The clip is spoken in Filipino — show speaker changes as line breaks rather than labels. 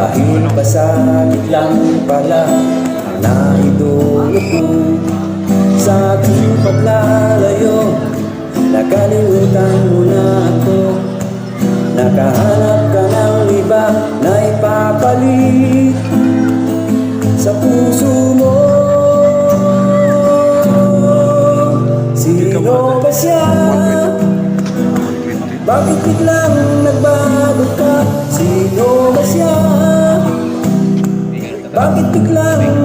Dahil pasakit lang pala ang naidulot ko sa aking paglalayo. Nakalimutan mo na ako, nakahanap ka ng iba na ipapalit sa puso mo. Sino ba siya? Bakit biglang nagbago ka? Sino ba siya? Bakit biglang